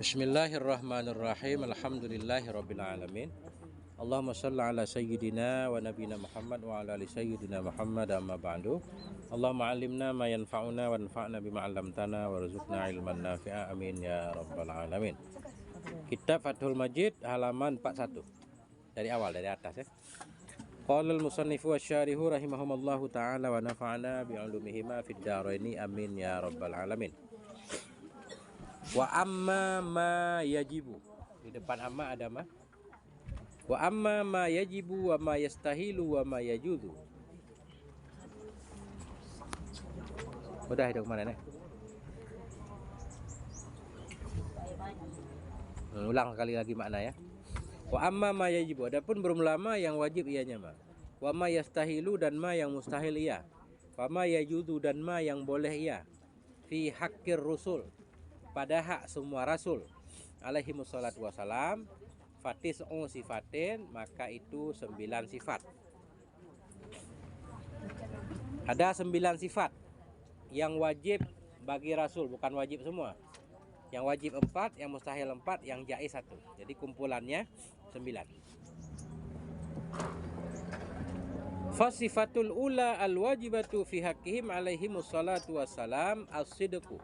Bismillahirrahmanirrahim. Alhamdulillahirabbil alamin. Allahumma shalli ala sayyidina wa nabiyina Muhammad wa ala ali sayyidina Muhammad amma ba'du. Allahumma 'allimna ma yanfa'una wa anfa'na bima 'allamtana warzuqna ilman nafi'a amin ya rabbal alamin. Kitab Fathul Majid halaman 41. Dari awal, dari atas ya. Qala al-musannifu wasyarihu rahimahumallahu ta'ala wa nafa'ana bi 'ulumihima fid dharaini amin ya rabbal alamin. Wa amma ma yajibu. Di depan amma ada ma. Wa amma ma yajibu wa ma yastahilu wa ma yajuzu. Udah itu kemana nih? Ulang sekali lagi makna ya. Wa amma ma yajibu. Adapun berulama yang wajib ianya ma. Wa ma yastahilu dan ma yang mustahil iya. Wa ma yajuzu dan ma yang boleh iya. Fi haqqir rusul. Pada hak semua rasul alaihi wassalatu wassalam fatis'u sifatin, maka itu 9 sifat. Ada 9 sifat yang wajib bagi rasul, bukan wajib semua. Yang wajib 4, yang mustahil 4, yang jaiz 1. Jadi kumpulannya 9. Fasifatul ula al-wajibatu fi haqqihim alaihi wassalatu wassalam as-sidqu.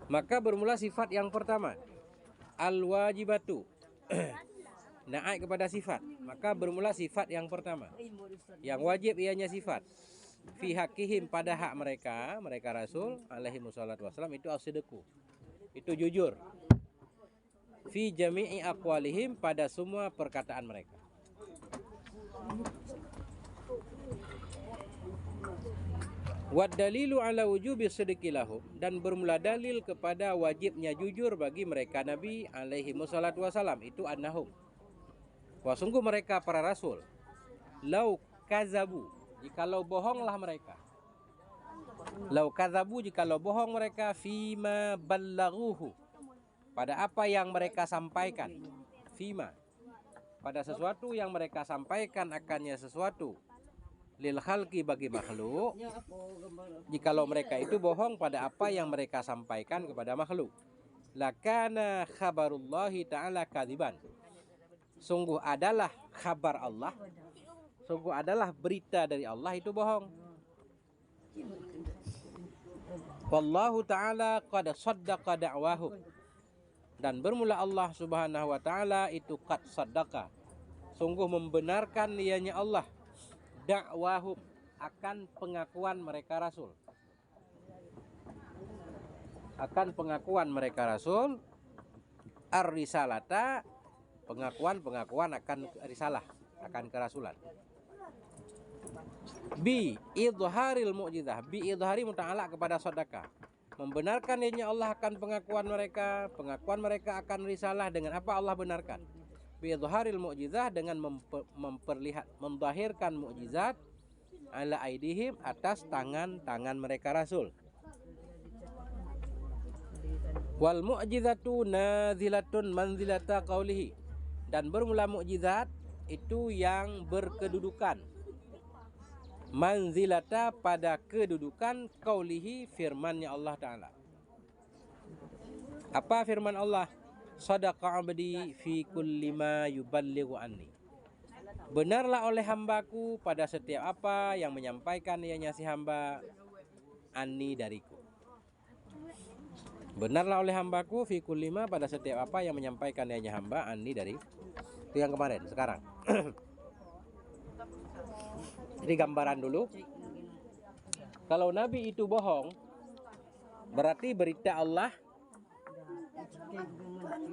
Maka bermula sifat yang pertama, al-wajibatu. Naik kepada sifat, maka bermula sifat yang pertama. Yang wajib ianya sifat. Fi haqqihim, pada hak mereka, mereka rasul alaihi wassalatu wassalam, itu as-sidqu. Itu jujur. Fi jami'i aqwalihim, pada semua perkataan mereka. Wad dalilu ala wujubi sidqi lahum, dan bermula dalil kepada wajibnya jujur bagi mereka Nabi alaihi wassalatu wassalam, itu annahum, wah sungguh mereka para rasul, lau kazabu, jikalau bohonglah mereka, lau kazabu, jikalau bohong mereka, fima ballaghuhu, pada apa yang mereka sampaikan, fima, pada sesuatu yang mereka sampaikan akannya sesuatu, lil khalqi, bagi makhluk, jikalau mereka itu bohong pada apa yang mereka sampaikan kepada makhluk, lakana khabarullahi ta'ala kadziban, sungguh adalah kabar Allah, sungguh adalah berita dari Allah itu bohong. Wallahu ta'ala qad saddaqa da'wahum, dan bermula Allah subhanahu wa ta'ala itu qad saddaqa, sungguh membenarkan ianya Allah, dakwahum, akan pengakuan mereka rasul, akan pengakuan mereka rasul, ar-risalata, pengakuan akan risalah, akan kerasulan, bi idharil mu'jizah, bi idhari muta'ala kepada sedekah, membenarkan ianya Allah akan pengakuan mereka akan risalah, dengan apa Allah benarkan? Biidharil mu'jizah, dengan mendahirkan mukjizat, ala aidihim, atas tangan-tangan mereka rasul. Wal mu'jizatu nazilatun manzilata qaulihi, dan bermula mukjizat itu yang berkedudukan manzilata, pada kedudukan qaulihi, firman-Nya Allah Ta'ala. Apa firman Allah? Sadaqa abdi fi kulli ma yuballighu anni, benarlah oleh hambaku pada setiap apa yang menyampaikan ianya si hamba, anni, dariku. Benarlah oleh hambaku fi kulli ma, pada setiap apa yang menyampaikan ianya hamba, anni, dari. Itu yang kemarin, sekarang. Jadi gambaran dulu. Kalau Nabi itu bohong, berarti berita Allah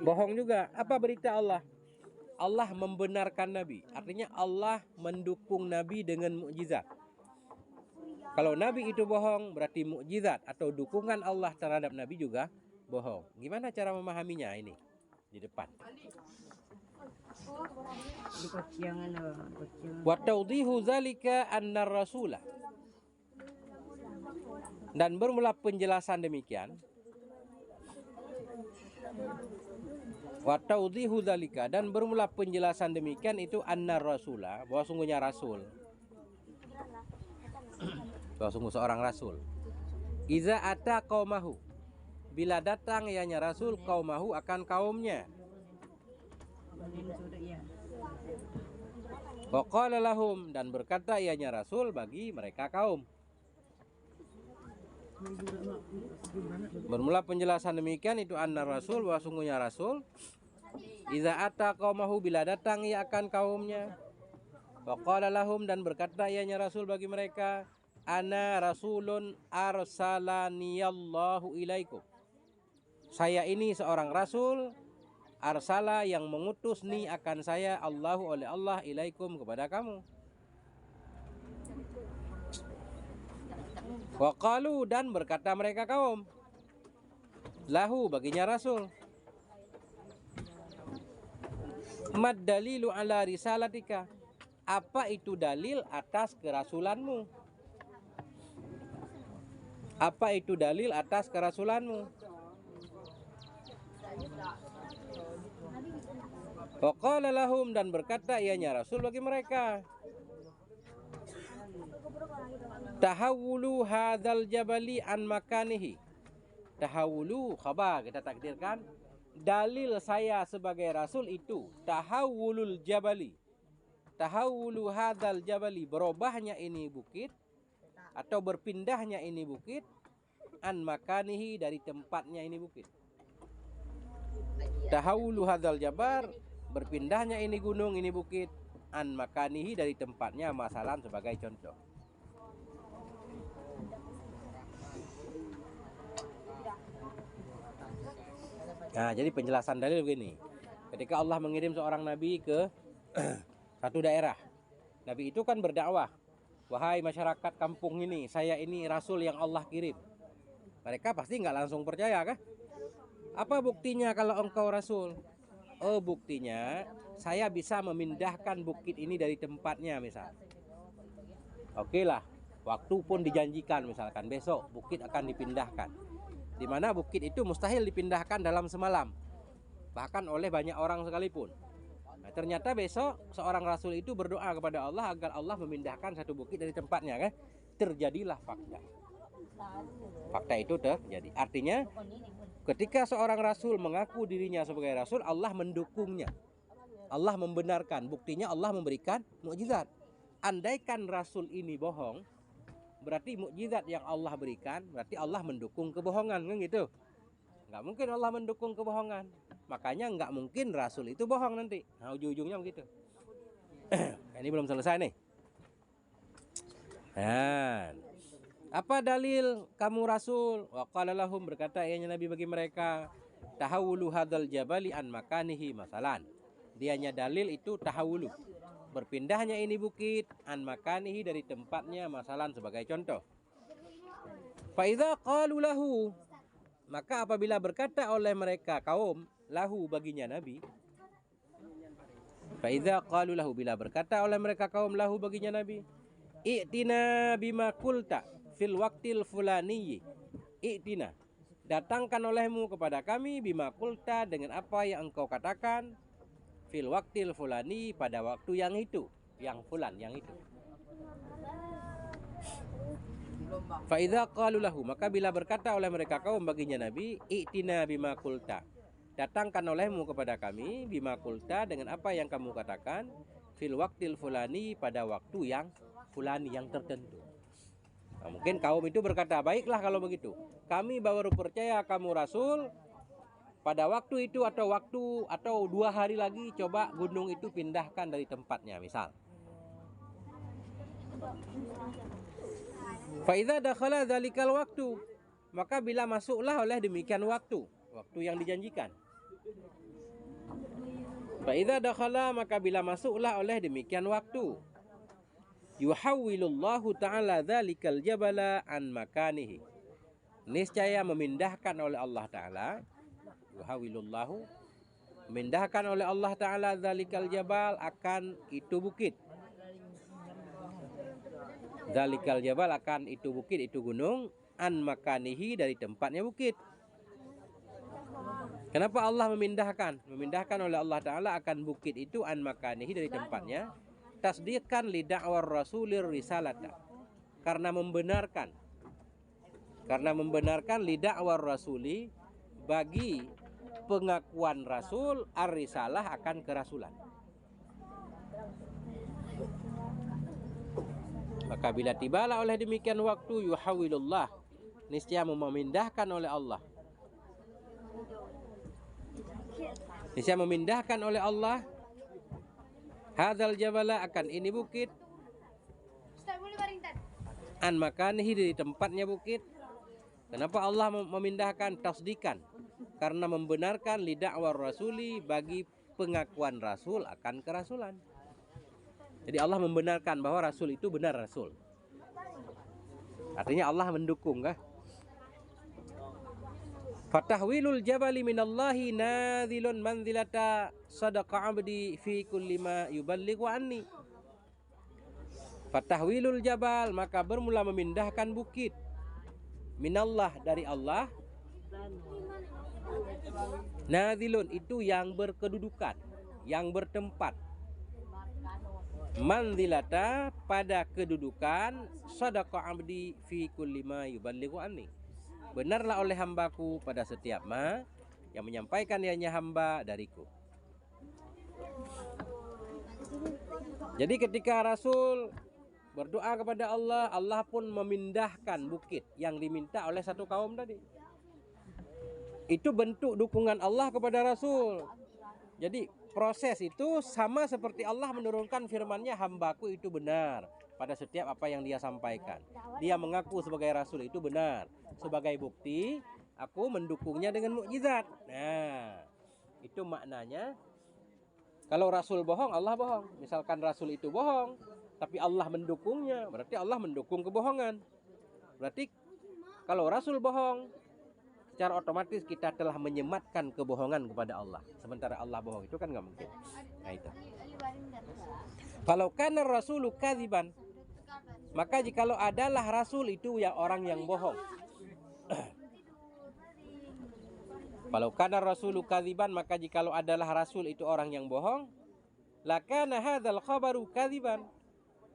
bohong juga. Apa berita Allah? Allah membenarkan Nabi, artinya Allah mendukung Nabi dengan mukjizat. Kalau Nabi itu bohong, berarti mukjizat atau dukungan Allah terhadap Nabi juga bohong. Gimana cara memahaminya ini? Di depan. Wa tawdihu zalika annar rasulah, dan bermula penjelasan demikian. Wa tawdihu dzalika, dan bermula penjelasan demikian itu annar rasula, bahwa sungguhnya rasul, bahwa sungguh seorang rasul, iza ata qaumahu, bila datang ianya Rasul qaumahu akan kaumnya. Wa qala lahum, dan berkata ianya Rasul bagi mereka kaum. Bermula penjelasan demikian itu anna Rasul, bahwa sungguhnya Rasul iza ata qaumahu, bila datang ia akan kaumnya. Wa qala lahum, dan berkata ianya Rasul bagi mereka, ana rasulun arsalaniyallahu ilaikum, saya ini seorang rasul, arsala yang mengutus ni akan saya, Allahu oleh Allah, ilaikum kepada kamu. Wa qalu, dan berkata mereka kaum, lahu baginya Rasul, mad dalilu ala risalatika, apa itu dalil atas kerasulanmu? Apa itu dalil atas kerasulanmu? Wa qala lahum, dan berkata ianya Rasul bagi mereka, tahawulu hadzal jabali an makanihi. Tahawulu khabar, kita takdirkan dalil saya sebagai Rasul itu tahawulul jabali, tahawulu hadzal jabali, berubahnya ini bukit atau berpindahnya ini bukit, an makanihi, dari tempatnya ini bukit. Tahawulu hadzal jabar, berpindahnya ini gunung, ini bukit, an makanihi, dari tempatnya, masalan sebagai contoh. Nah, jadi penjelasan dalil begini. Ketika Allah mengirim seorang nabi ke satu daerah, nabi itu kan berdakwah, wahai masyarakat kampung ini, saya ini Rasul yang Allah kirim. Mereka pasti nggak langsung percaya kah? Apa buktinya kalau engkau Rasul? Oh, buktinya saya bisa memindahkan bukit ini dari tempatnya misal. Oke lah, waktu pun dijanjikan, misalkan besok bukit akan dipindahkan. Di mana bukit itu mustahil dipindahkan dalam semalam, bahkan oleh banyak orang sekalipun. Nah, ternyata besok seorang Rasul itu berdoa kepada Allah agar Allah memindahkan satu bukit dari tempatnya, kan? Terjadilah fakta. Fakta itu terjadi. Artinya ketika seorang Rasul mengaku dirinya sebagai Rasul, Allah mendukungnya, Allah membenarkan. Buktinya Allah memberikan mukjizat. Andaikan Rasul ini bohong, berarti mukjizat yang Allah berikan, berarti Allah mendukung kebohongan, kan gitu. Nggak mungkin Allah mendukung kebohongan, makanya nggak mungkin Rasul itu bohong nanti. Nah, ujung-ujungnya begitu. Ini belum selesai nih. Dan apa dalil kamu Rasul? Wa qala lahum, berkata ianya Nabi bagi mereka, tahawulu hadzal jabali an makanihi, masalan. Dianya dalil itu tahawulu, berpindahnya ini bukit, an makanihi, dari tempatnya, masalan sebagai contoh. Fa idza qalu lahu, maka apabila berkata oleh mereka kaum, lahu baginya Nabi. Fa idza qalu lahu, bila berkata oleh mereka kaum, lahu baginya Nabi, i'tina bima qulta fil waqtil fulani. I'tina, datangkan olehmu kepada kami, bima qulta, dengan apa yang engkau katakan, fil waqtil fulani, pada waktu yang itu, yang fulan, yang itu. Fa idza qalu lahu, maka bila berkata oleh mereka kaum baginya Nabi, i'tina bima qulta, datangkan olehmu kepada kami, bima qulta, dengan apa yang kamu katakan, fil waqtil fulani, pada waktu yang fulani, yang tertentu. Nah, mungkin kaum itu berkata, baiklah kalau begitu, kami baru percaya kamu Rasul pada waktu itu, atau 2 hari lagi, coba gunung itu pindahkan dari tempatnya, misal. Fa idza dakhala dzalikal waktu, maka bila masuklah oleh demikian waktu yang dijanjikan. Fa idza dakhala, maka bila masuklah oleh demikian waktu, yuhawwilullahu ta'ala dzalikal jabala an makanihi, niscaya memindahkan oleh Allah Ta'ala, yuhawilullahu, memindahkan oleh Allah Ta'ala dzalikal jabal, akan itu bukit, dzalikal jabal, akan itu bukit, itu gunung, an makanihi, dari tempatnya bukit. Kenapa Allah memindahkan oleh Allah Ta'ala akan bukit itu, an makanihi, dari tempatnya? Tasdiqan li da'war rasulir risalata, karena membenarkan li da'war rasuli, bagi pengakuan rasul ar-risalah akan kerasulan. Maka bila tibalah oleh demikian waktu, yuhawilullah, niscaya memindahkan oleh Allah. Niscaya memindahkan oleh Allah hadzal jabala, akan ini bukit, an makanihi, di tempatnya bukit. Kenapa Allah memindahkan? Tasdikan, karena membenarkan lidakwar rasuli, bagi pengakuan rasul akan kerasulan. Jadi Allah membenarkan bahwa rasul itu benar rasul. Artinya Allah mendukung kah? Fatahwilul jabali minallahi nadhilun manzilata sadaqa abdi fi kulli ma yuballighu anni. Fatahwilul jabal, maka bermula memindahkan bukit, minallah, dari Allah, nadhilun, itu yang berkedudukan, yang bertempat, manzilata, pada kedudukan, sadaqa abdi fi kulli ma yuballighu anni, benarlah oleh hambaku pada setiap ma yang menyampaikan ianya hamba dariku. Jadi ketika Rasul berdoa kepada Allah, Allah pun memindahkan bukit yang diminta oleh satu kaum tadi. Itu bentuk dukungan Allah kepada Rasul. Jadi proses itu sama seperti Allah menurunkan firman-Nya, hambaku itu benar pada setiap apa yang dia sampaikan. Dia mengaku sebagai Rasul itu benar. Sebagai bukti, aku mendukungnya dengan mukjizat. Nah, itu maknanya. Kalau Rasul bohong, Allah bohong. Misalkan Rasul itu bohong, tapi Allah mendukungnya, berarti Allah mendukung kebohongan. Berarti kalau Rasul bohong, secara otomatis kita telah menyematkan kebohongan kepada Allah. Sementara Allah bohong, itu kan nggak mungkin. Nah itu. Kalau kana rasulu kadziban, maka jikalau adalah Rasul itu ya orang yang bohong. Kalau kana rasulu kadziban, maka jikalau adalah Rasul itu orang yang bohong, lakana hadzal khabaru kadziban,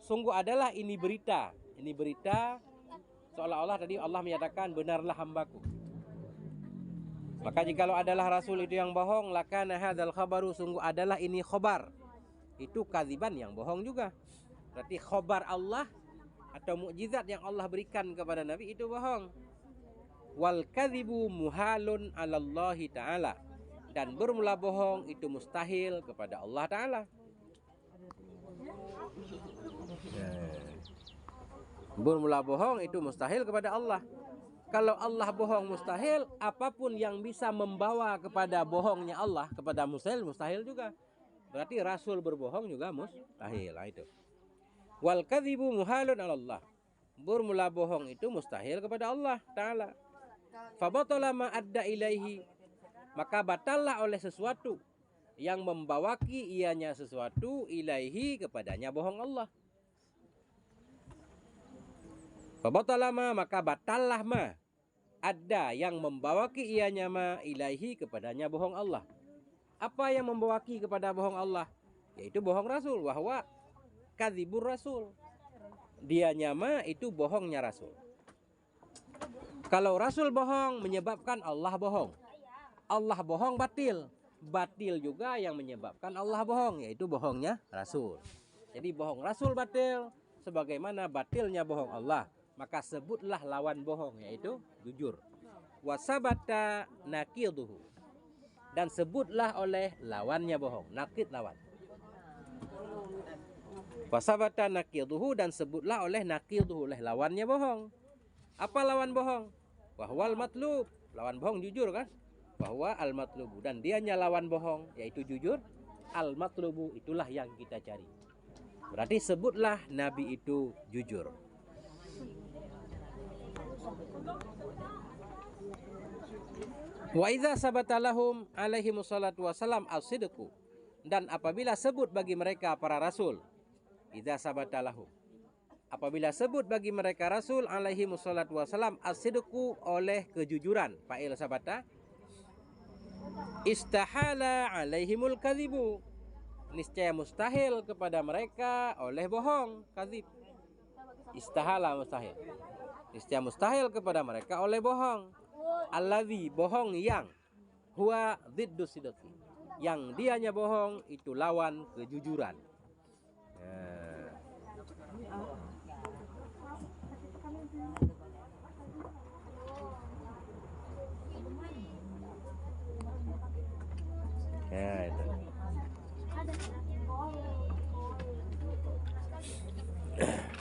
sungguh adalah ini berita. Ini berita seolah-olah tadi Allah menyatakan benarlah hambaku. Maka jikalau adalah Rasul itu yang bohong, lakana hadzal khabaru, sungguh adalah ini khabar. Itu kadziban, yang bohong juga. Berarti khabar Allah atau mukjizat yang Allah berikan kepada Nabi itu bohong. Wal kadzibu muhalun 'alallahi ta'ala, dan bermula bohong itu mustahil kepada Allah Ta'ala. Bermula bohong itu mustahil kepada Allah. Kalau Allah bohong mustahil, apapun yang bisa membawa kepada bohongnya Allah, kepada mustahil juga. Berarti Rasul berbohong juga mustahil. Nah, itu. Wal kadzibu muhalun 'alallah, bermula bohong itu mustahil kepada Allah Ta'ala. Fabatala ma adda ilaihi, maka batallah oleh sesuatu yang membawaki ianya sesuatu, ilaihi, kepadanya bohong Allah. Fabatala ma, maka batallah ma adda, yang membawaki ianya ma, ilaihi, kepadanya bohong Allah. Apa yang membawaki kepada bohong Allah? Yaitu bohong Rasul, wahwa kadzibur Rasul, dianya ma itu bohongnya Rasul. Kalau Rasul bohong menyebabkan Allah bohong. Allah bohong batil. Batil juga yang menyebabkan Allah bohong, yaitu bohongnya Rasul. Jadi bohong Rasul batil, sebagaimana batilnya bohong Allah. Maka sebutlah lawan bohong, yaitu jujur. Wasabata naqiduhu, dan sebutlah oleh lawannya bohong. Naqid, lawan. Wasabata naqiduhu, dan sebutlah oleh naqiduhu, oleh lawannya bohong. Apa lawan bohong? Wahwal matlub, lawan bohong jujur kan? Bahwa al matlubu, dan dianya lawan bohong, yaitu jujur. Al matlubu, itulah yang kita cari. Berarti sebutlah Nabi itu jujur. Wa idza sabata lahum alaihi wassalatu wassalam as-sidqu, dan apabila sebut bagi mereka para rasul, idza sabata lahum, apabila sebut bagi mereka Rasul alaihi wassalatu wassalam as-sidqu, oleh kejujuran, fa'il sabata, istahala alaihimul kadzibu, niscaya mustahil kepada mereka oleh bohong, kadzib. Istahala, mustahil. Niscaya mustahil kepada mereka oleh bohong. Alladzi, bohong yang huwa dziddus sidqi, yang dianya bohong itu lawan kejujuran. Itu.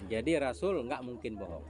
Jadi Rasul nggak mungkin bohong.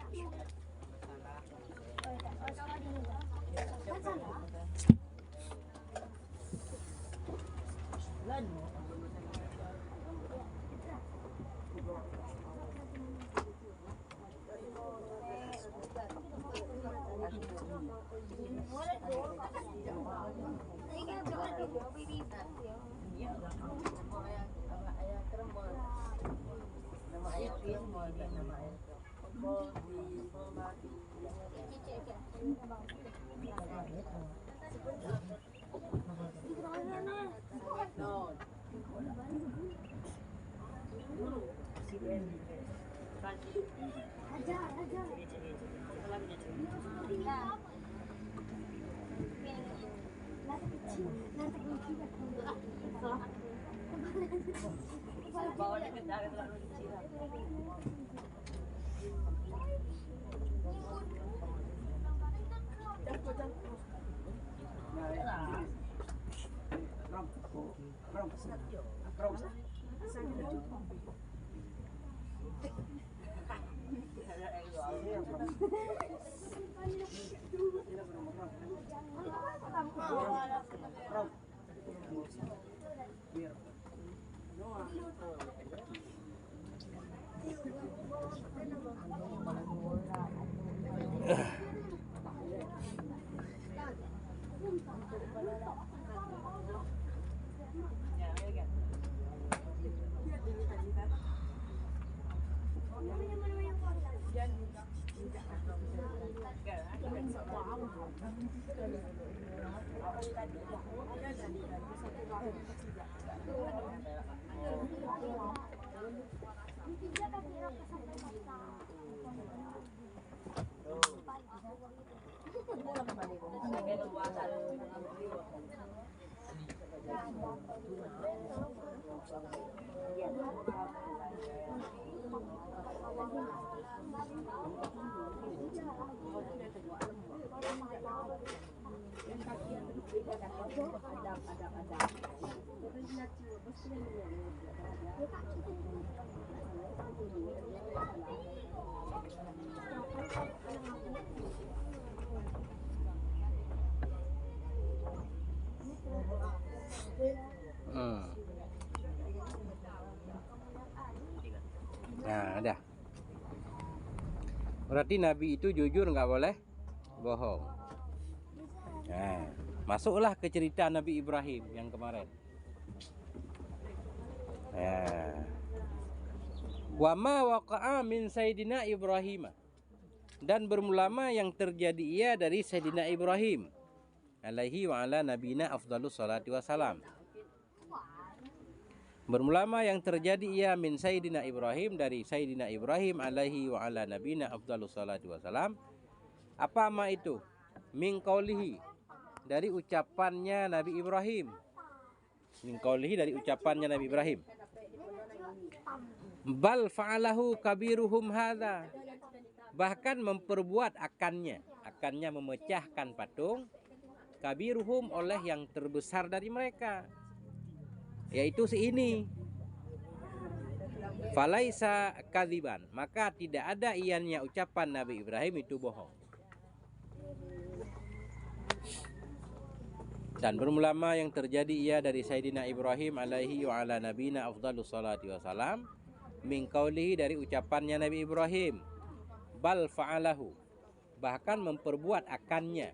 Nah, ada. Berarti Nabi itu jujur, nggak boleh bohong. Nah, masuklah ke cerita Nabi Ibrahim yang kemarin. Wa ma waqa'a min Sayyidina Ibrahim, dan bermulama yang terjadi ia dari Sayyidina Ibrahim alaihi wa ala nabina afdalus salati wassalam. Bermulama yang terjadi ia min Sayyidina Ibrahim, dari Sayyidina Ibrahim alaihi wa ala nabina afdalus salati wassalam. Apa ma itu? Min qaulihi, dari ucapannya Nabi Ibrahim. Min qaulihi, dari ucapannya Nabi Ibrahim. Bal fa'alahu kabiruhum hadza, bahkan memperbuat akannya memecahkan patung, kabiruhum, oleh yang terbesar dari mereka, yaitu si ini. Falaisa kadziban, maka tidak ada iannya ucapan Nabi Ibrahim itu bohong. Dan bermulama yang terjadi ia dari Sayyidina Ibrahim alaihi wa ala nabina afdalus salati wassalam, min qaulihi, dari ucapannya Nabi Ibrahim. Bal fa'alahu, bahkan memperbuat akannya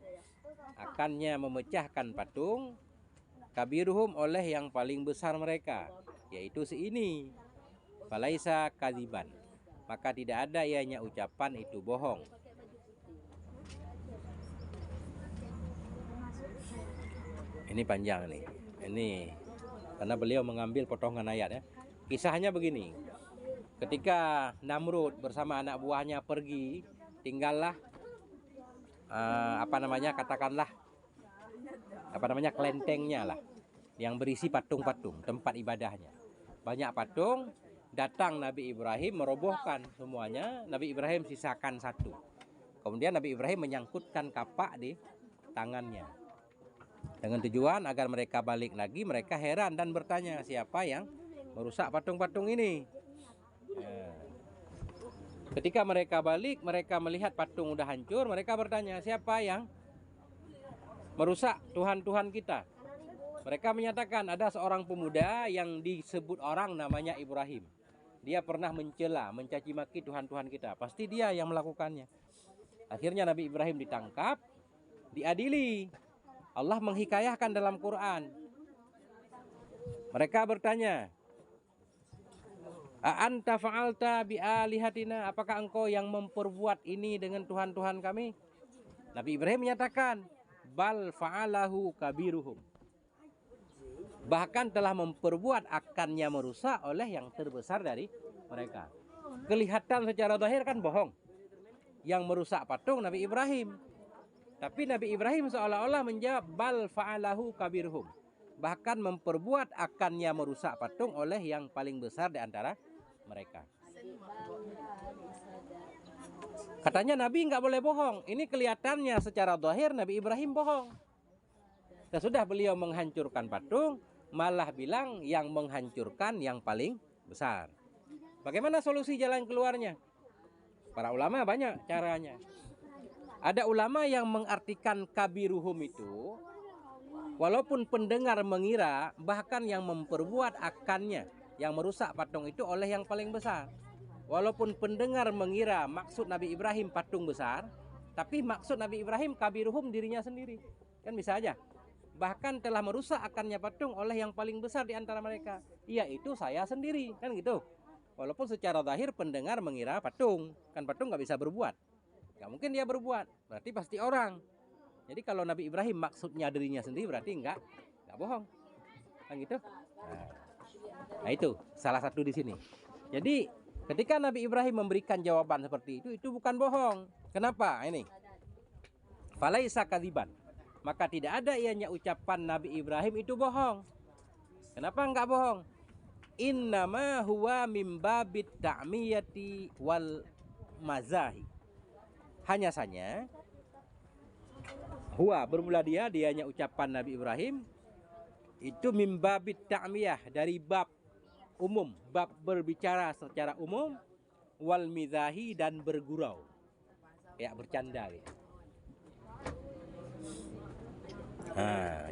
memecahkan patung, kabiruhum, oleh yang paling besar mereka, yaitu si ini. Falaisa kadziban, maka tidak ada ianya ucapan itu bohong. Ini panjang nih. Ini karena beliau mengambil potongan ayat ya. Kisahnya begini. Ketika Namrud bersama anak buahnya pergi, tinggallah apa namanya, katakanlah apa namanya, kelentengnya lah, yang berisi patung-patung tempat ibadahnya. Banyak patung, datang Nabi Ibrahim merobohkan semuanya. Nabi Ibrahim sisakan satu. Kemudian Nabi Ibrahim menyangkutkan kapak di tangannya, dengan tujuan agar mereka balik lagi. Mereka heran dan bertanya, siapa yang merusak patung-patung ini? Ketika mereka balik, mereka melihat patung udah hancur. Mereka bertanya, siapa yang merusak Tuhan-Tuhan kita? Mereka menyatakan ada seorang pemuda yang disebut orang namanya Ibrahim. Dia pernah mencela, mencaci maki Tuhan-Tuhan kita. Pasti dia yang melakukannya. Akhirnya Nabi Ibrahim ditangkap, diadili. Allah menghikayahkan dalam Quran. Mereka bertanya, a'anta fa'alta bi'alihatina, apakah engkau yang memperbuat ini dengan Tuhan-Tuhan kami? Nabi Ibrahim menyatakan, bal fa'alahu kabiruhum, bahkan telah memperbuat akannya merusak oleh yang terbesar dari mereka. Kelihatan secara zahir kan bohong. Yang merusak patung Nabi Ibrahim. Tapi Nabi Ibrahim seolah-olah menjawab, bal fa'alahu kabiruhum, bahkan memperbuat akannya merusak patung oleh yang paling besar di antara mereka. Katanya Nabi nggak boleh bohong. Ini kelihatannya secara zahir Nabi Ibrahim bohong. Sesudah beliau menghancurkan patung, malah bilang yang menghancurkan yang paling besar. Bagaimana solusi jalan keluarnya? Para ulama banyak caranya. Ada ulama yang mengartikan kabiruhum itu, walaupun pendengar mengira bahkan yang memperbuat akannya, yang merusak patung itu oleh yang paling besar. Walaupun pendengar mengira maksud Nabi Ibrahim patung besar, tapi maksud Nabi Ibrahim kabiruhum dirinya sendiri. Kan bisa aja. Bahkan telah merusak akannya patung oleh yang paling besar di antara mereka, yaitu saya sendiri. Kan gitu. Walaupun secara zahir pendengar mengira patung. Kan patung nggak bisa berbuat. Nggak mungkin dia berbuat. Berarti pasti orang. Jadi kalau Nabi Ibrahim maksudnya dirinya sendiri, berarti nggak bohong. Kan gitu. Nah itu salah satu di sini. Jadi ketika Nabi Ibrahim memberikan jawaban seperti itu bukan bohong. Kenapa? Ini. Falaisa kadziban. Maka tidak ada ianya ucapan Nabi Ibrahim itu bohong. Kenapa enggak bohong? Innama huwa mim babit ta'miyati wal mazahi. Hanya saja huwa bermula dianya ucapan Nabi Ibrahim itu mim babit ta'miyah, dari bab umum, bab berbicara secara umum, wal mizahi, dan bergurau, ya bercanda gitu.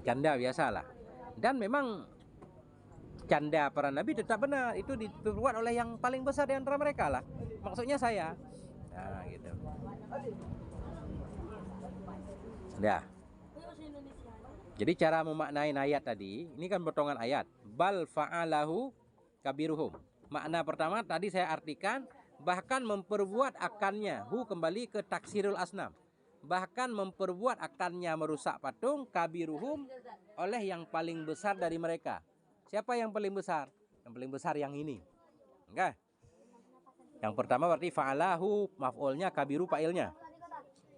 Canda biasalah. Dan memang canda para nabi tetap benar, itu diperbuat oleh yang paling besar di antara mereka lah. Maksudnya saya. Nah, gitu. Dah. Jadi cara memaknai ayat tadi, ini kan potongan ayat. Bal fa'alahu kabiruhum. Makna pertama tadi saya artikan, bahkan memperbuat akannya. Hu kembali ke taksirul asnam. Bahkan memperbuat akannya merusak patung, kabiruhum, oleh yang paling besar dari mereka. Siapa yang paling besar? Yang paling besar yang ini. Enggak? Yang pertama berarti fa'alahu, maf'ulnya, kabiru fa'ilnya.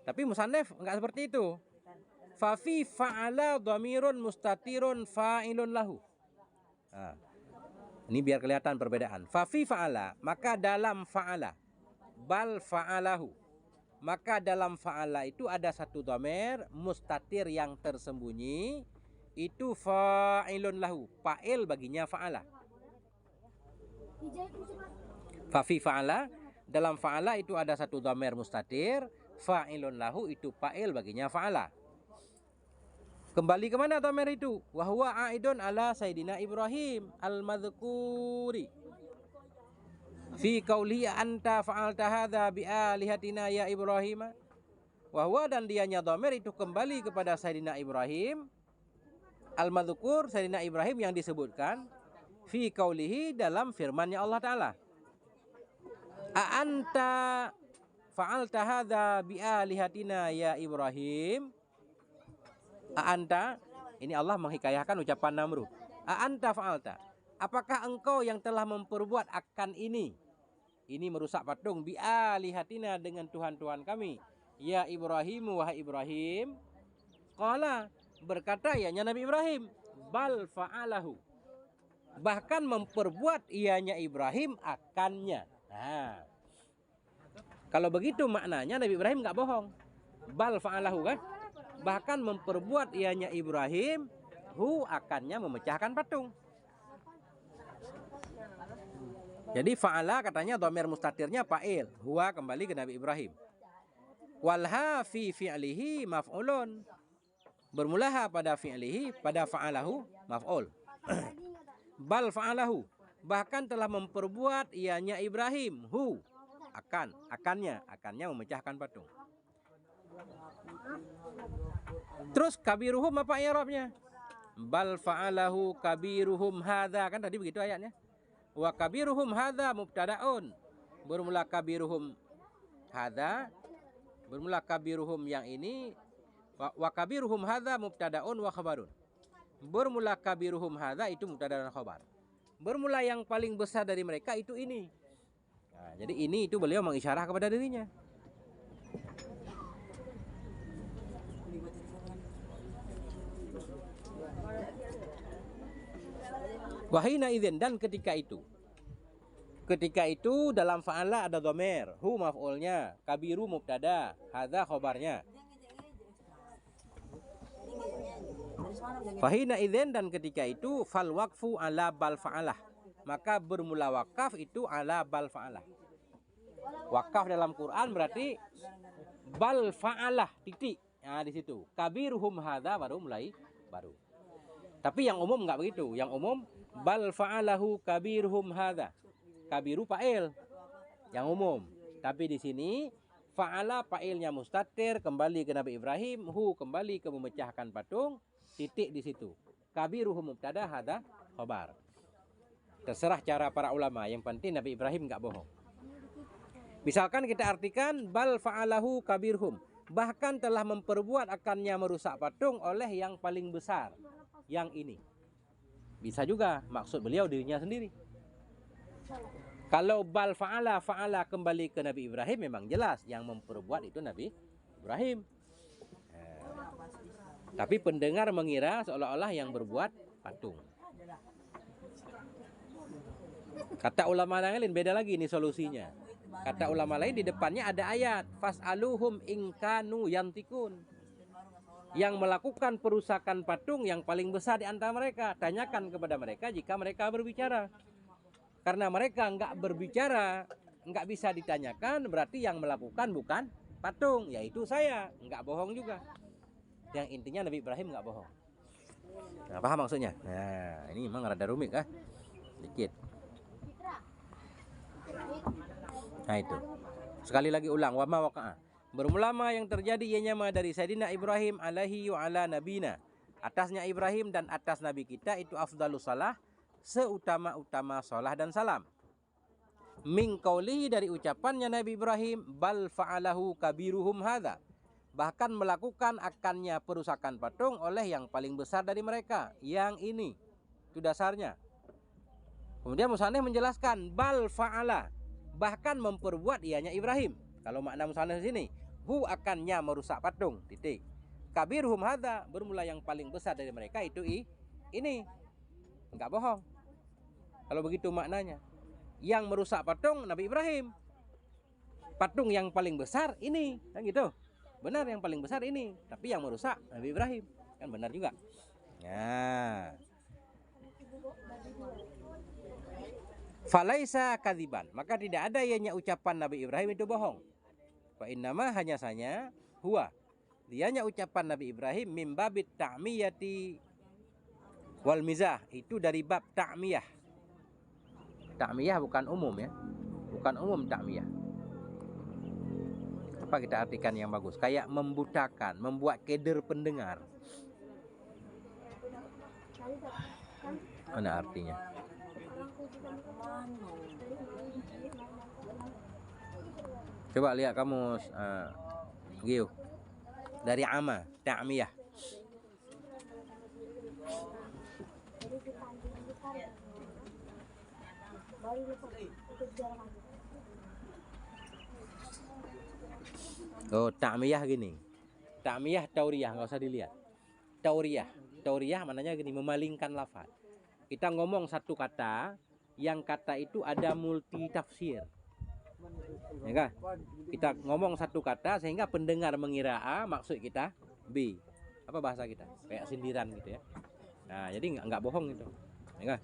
Tapi musannaf enggak seperti itu. Fafi fa'ala dhamirun mustatirun fa'ilun lahu. Ini biar kelihatan perbedaan. Fafi fa'ala, maka dalam fa'ala. Bal fa'alahu, maka dalam fa'ala itu ada satu dhamir mustatir yang tersembunyi. Itu fa'ilun lahu, fa'il baginya fa'ala. Fafi fa'ala, dalam fa'ala itu ada satu dhamir mustatir. Fa'ilun lahu itu fa'il baginya fa'ala. Kembali kemana dhamir itu? Wahuwa a'idun ala Sayyidina Ibrahim al-madhkuri fi qawli anta fa'alta hadha bi'alihatina ya Ibrahim. Wahuwa, dan dianya dhamir itu kembali kepada Sayyidina Ibrahim al-madhkur, Sayyidina Ibrahim yang disebutkan fi qawlihi, dalam firman-Nya Allah Ta'ala. A'anta fa'alta hadha bi'alihatina ya Ibrahim. A'anta, ini Allah menghikayahkan ucapan Namrud. A'anta fa'alta, apakah engkau yang telah memperbuat akan ini merusak patung, bi'alihatina, dengan Tuhan-Tuhan kami, ya Ibrahim, wahai Ibrahim. Qala, berkata ianya Nabi Ibrahim, bal fa'alahu, bahkan memperbuat ianya Ibrahim akannya. Nah, kalau begitu maknanya Nabi Ibrahim nggak bohong. Bal fa'alahu kan, bahkan memperbuat ianya Ibrahim akannya memecahkan patung. Jadi fa'ala katanya dhamir mustatirnya fa'il, huwa kembali ke Nabi Ibrahim. Walha fi fi'lihi maf'ulun, bermula pada fi'lihi, pada fa'alahu maf'ul. Bal fa'alahu, bahkan telah memperbuat ianya Ibrahim akannya memecahkan patung. Terus kabiruhum apa i'rabnya? Bal fa'alahu kabiruhum hadza, kan tadi begitu ayatnya. Wa kabiruhum hadza mubtada'un, bermula kabiruhum hadza, bermula kabiruhum yang ini. Wa kabiruhum hadza mubtada'un wa khabarun, bermula kabiruhum hadza itu mubtada dan khabar. Bermula yang paling besar dari mereka itu ini. Nah, jadi ini itu beliau mengisyarah kepada dirinya. Wahina idzin, dan ketika itu. Ketika itu dalam fa'ala ada dhamir, hu maf'ulnya, kabiru mubtada, hadza khabarnya. Fahina idzin, dan ketika itu fal waqfu ala bal fa'alah, maka bermula wakaf itu ala bal fa'alah. Wakaf dalam Quran berarti bal fa'alah titik. Nah, di situ kabiruhum hadza baru mulai baru. Tapi yang umum enggak begitu. Yang umum bal fa'alahu kabiruhum hadza. Kabiru fa'il yang umum. Tapi di sini fa'ala fa'ilnya mustatir kembali ke Nabi Ibrahim, kembali ke memecahkan patung, titik di situ. Kabiruhum mubtada, hadza khabar. Terserah cara para ulama, yang penting Nabi Ibrahim enggak bohong. Misalkan kita artikan bal fa'alahu kabirhum, bahkan telah memperbuat akannya merusak patung oleh yang paling besar, yang ini. Bisa juga maksud beliau dirinya sendiri. Kalau bal fa'ala kembali ke Nabi Ibrahim, memang jelas yang memperbuat itu Nabi Ibrahim. Tapi pendengar mengira seolah-olah yang berbuat patung. Kata ulama lain beda lagi nih solusinya. Kata ulama lain di depannya ada ayat fas'aluhum ingkanu yantikun, yang melakukan perusakan patung yang paling besar di antara mereka. Tanyakan kepada mereka jika mereka berbicara. Karena mereka enggak berbicara, enggak bisa ditanyakan, berarti yang melakukan bukan patung, yaitu saya. Enggak bohong juga. Yang intinya Nabi Ibrahim enggak bohong. Nah, paham maksudnya? Nah, ini memang rada rumit kah? Sedikit. Nah itu. Sekali lagi ulang, wa ma waqa'a. Bermula yang terjadi ianya dari Sayyidina Ibrahim alaihi wa ala nabina. Atasnya Ibrahim dan atas nabi kita itu afdalus salah, seutama-utama salah dan salam. Min qaulihi, dari ucapannya Nabi Ibrahim, bal fa'alahu kabiruhum hadza, bahkan melakukan akannya perusakan patung oleh yang paling besar dari mereka, yang ini. Itu dasarnya. Kemudian musannif menjelaskan bal fa'ala, bahkan memperbuat ianya Ibrahim. Kalau makna musannif di sini, akannya merusak patung, titik. Kabiruhum hadza, bermula yang paling besar dari mereka itu ini. Enggak bohong. Kalau begitu maknanya. Yang merusak patung Nabi Ibrahim. Patung yang paling besar ini, kan gitu. Benar, yang paling besar ini, tapi yang merusak Nabi Ibrahim. Kan benar juga. Nah. Falaisa kadziban, maka tidak ada ianya ucapan Nabi Ibrahim itu bohong. Fa innama, hanya saja huwa, dianya ucapan Nabi Ibrahim mimbabit ta'miyati wal mizah, itu dari bab ta'miyah. Ta'miyah bukan umum ya. Bukan umum ta'miyah. Apa kita artikan yang bagus? Kayak membutakan, membuat keder pendengar. Mana artinya? Coba lihat kamu Gio. Dari ama, ta'miyah. Oh, ta'miyah gini. Ta'miyah tauriyah, nggak usah dilihat. Tauriyah. Tauriyah maknanya gini, memalingkan lafaz. Kita ngomong satu kata, yang kata itu ada multi tafsir. Ya kan? Kita ngomong satu kata sehingga pendengar mengira A, maksud kita B. Apa bahasa kita? Kayak sindiran gitu ya. Nah, jadi nggak bohong itu. Ya kan?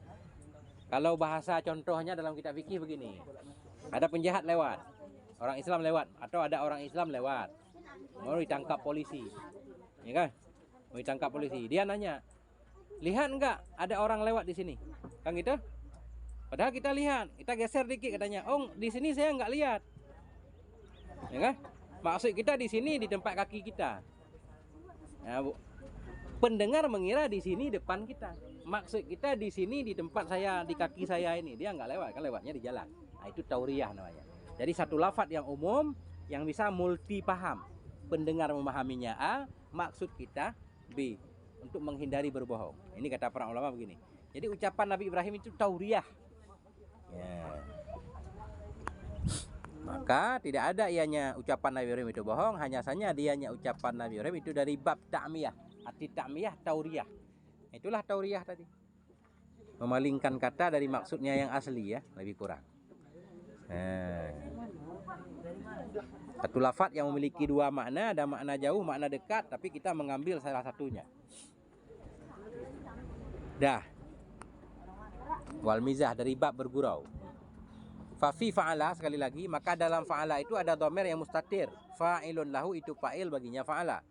Kalau bahasa contohnya dalam kitab fikih begini. Ada penjahat lewat, orang Islam lewat, atau ada orang Islam lewat, mau ditangkap polisi. Ya kan? Mau ditangkap polisi. Dia nanya, "Lihat enggak ada orang lewat di sini?" Kan gitu? Padahal kita lihat, kita geser dikit katanya, "Oh, di sini saya enggak lihat." Ya kan? Maksud kita di sini di tempat kaki kita. Nah, pendengar mengira di sini depan kita. Maksud kita di sini di tempat saya, di kaki saya ini. Dia enggak lewat, kan lewatnya di jalan. Nah, itu tauriyah namanya. Jadi satu lafaz yang umum yang bisa multi paham. Pendengar memahaminya A, maksud kita B, untuk menghindari berbohong. Ini kata para ulama begini. Jadi ucapan Nabi Ibrahim itu tauriyah. Ya. Maka tidak ada ianya ucapan Nabi Ibrahim itu bohong, hanya saja dianya ucapan Nabi Ibrahim itu dari bab ta'miyah. Arti ta'miyah tauriyah. Itulah tauriyah tadi. Memalingkan kata dari maksudnya yang asli ya, lebih kurang. Satu lafaz yang memiliki dua makna, ada makna jauh, makna dekat, tapi kita mengambil salah satunya. Dah. Wal mizah dari bab bergurau. Fafi fa'ala sekali lagi, maka dalam fa'ala itu ada dhamir yang mustatir. Fa'ilun lahu itu fa'il baginya fa'ala.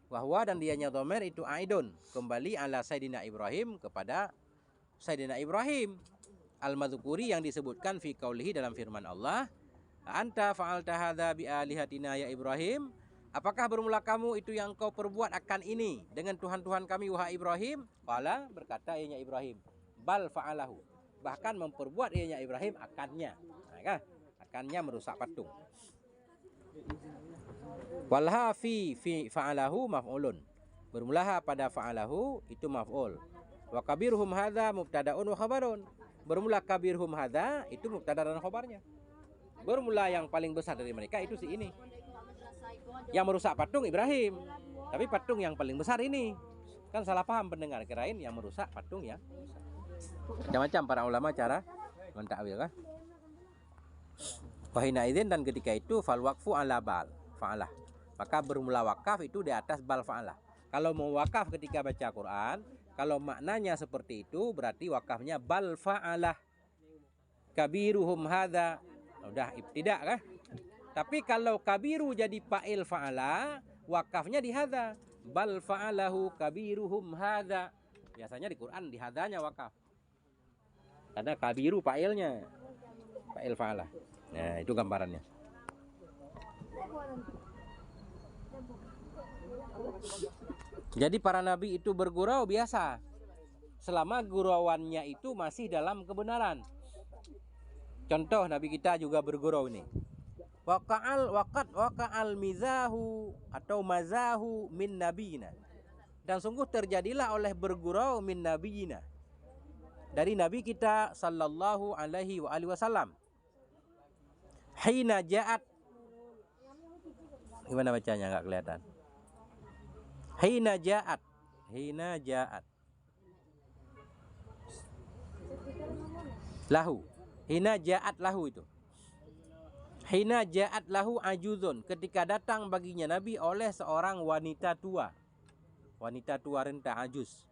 Wahwa dan dianya dhamir itu aidun, kembali ala Sayyidina Ibrahim kepada Sayyidina Ibrahim al-madhkuri yang disebutkan fi qaulihi dalam firman Allah, "Anta fa'alta hadza bi alihatina ya Ibrahim?" Apakah bermula kamu itu yang kau perbuat akan ini dengan Tuhan-Tuhan kami wahai Ibrahim? Qala berkata ianya Ibrahim, bal fa'alahu. Bahkan memperbuat ianya Ibrahim akannya. Nah, kan? Akannya merusak patung. Walha fi fa'alahu maf'ulun. Bermula pada fa'alahu itu maf'ul. Wa kabirhum hadza mubtada'un wa khabarun. Bermula kabirhum hadza itu mubtada dan khabarnya. Bermula yang paling besar dari mereka itu si ini. Yang merusak patung Ibrahim. Tapi patung yang paling besar ini. Kan salah paham pendengar, kirain yang merusak patung ya. Macam-macam para ulama cara mentakwil kan. Wahina idzin dan ketika itu fal waqfu ala bal fa'alah. Maka bermula wakaf itu di atas bal fa'alah. Kalau mau wakaf ketika baca Quran, kalau maknanya seperti itu berarti wakafnya bal fa'alah. Kabiruhum hadza. Udah ibtidak kan? Tapi kalau kabiru jadi fa'il fa'ala, wakafnya di hadza. Bal fa'alahu kabiruhum hadza. Biasanya di Quran di hadzanya wakaf. Karena kabiru fa'ilnya. Fa'il fa'alah. Nah, itu gambarannya. Jadi para nabi itu bergurau biasa. Selama gurauannya itu masih dalam kebenaran. Contoh nabi kita juga bergurau ini. Waqa'al mizahu atau mazahu min nabiyina. Dan sungguh terjadilah oleh bergurau min nabiyina. Dari nabi kita sallallahu alaihi wa alihi wasallam. Hina ja'at. Gimana bacanya enggak kelihatan? Hina ja'at. Hina ja'at. Lahu. Hina ja'at lahu itu. Hina ja'at lahu ajuzun, ketika datang baginya Nabi oleh seorang wanita tua. Wanita tua renta ajuz.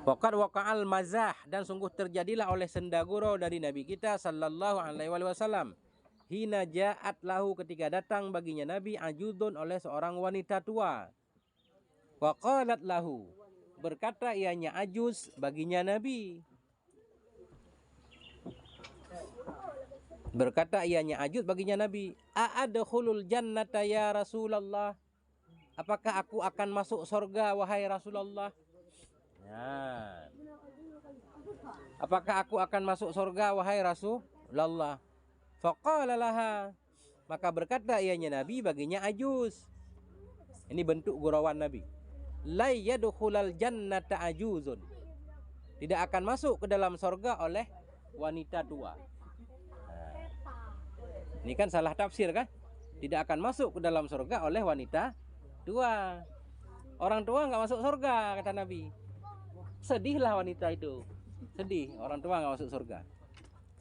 Waqad waqa'al mazah, dan sungguh terjadilah oleh sendagurau dari Nabi kita sallallahu alaihi wasallam. Hina ja'at lahu, ketika datang baginya Nabi ajuzun oleh seorang wanita tua. Wa qalat lahu, berkata ianya ajuz baginya Nabi. Berkata ianya ajuz baginya Nabi, "A'adkhulul jannata ya Rasulullah?" Apakah aku akan masuk surga wahai Rasulullah? Ya. Apakah aku akan masuk surga wahai Rasulullah? Faqala laha, maka berkata ianya Nabi baginya ajuz. Ini bentuk gurauan Nabi. La yadkhulal jannata ajuzun. Tidak akan masuk ke dalam surga oleh wanita tua. Ini kan salah tafsir kan? Tidak akan masuk ke dalam surga oleh wanita tua. Orang tua nggak masuk surga, kata Nabi. Sedihlah wanita itu. Sedih, orang tua nggak masuk surga.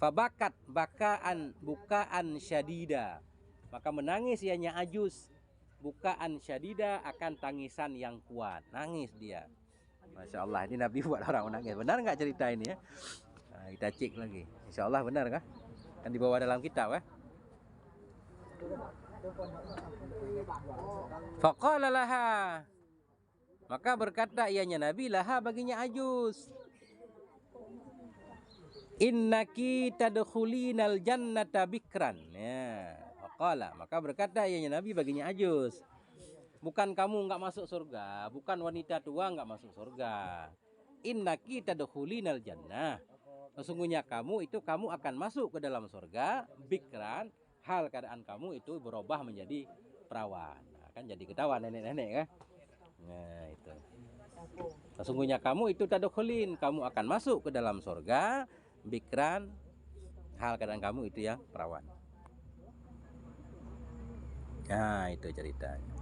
Fabakat bukaan syadida. Maka menangis ianya ajus. Bukaan syadida, akan tangisan yang kuat. Nangis dia. Masya Allah, ini Nabi buat orang menangis. Benar nggak cerita ini ya? Nah, kita cek lagi. Insya Allah benar kah? Kan dibawa dalam kitab ya. Faqala laha, maka berkata ianya Nabi laha baginya ajus, innaki tadkhulinal jannata bikran. Ya, faqala, maka berkata ianya Nabi baginya ajus, bukan kamu nggak masuk surga, bukan wanita tua nggak masuk surga. Innaki tadkhulinal jannah, sesungguhnya kamu akan masuk ke dalam surga bikran, hal keadaan kamu itu berubah menjadi perawan. Nah, kan jadi ketawa nenek-nenek kan. Nah itu, sesungguhnya kamu itu tadkhulin, kamu akan masuk ke dalam surga bikran, hal keadaan kamu itu ya perawan. Nah itu ceritanya.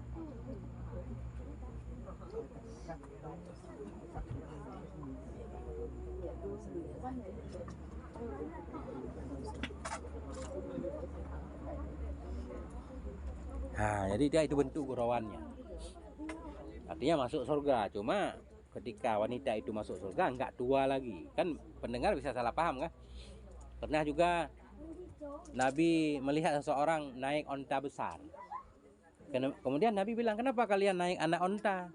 Nah, jadi dia itu bentuk gurauannya. Artinya masuk surga. Cuma ketika wanita itu masuk surga enggak tua lagi. Kan pendengar bisa salah paham kan? Pernah juga Nabi melihat seseorang naik onta besar. Kemudian Nabi bilang, kenapa kalian naik anak onta?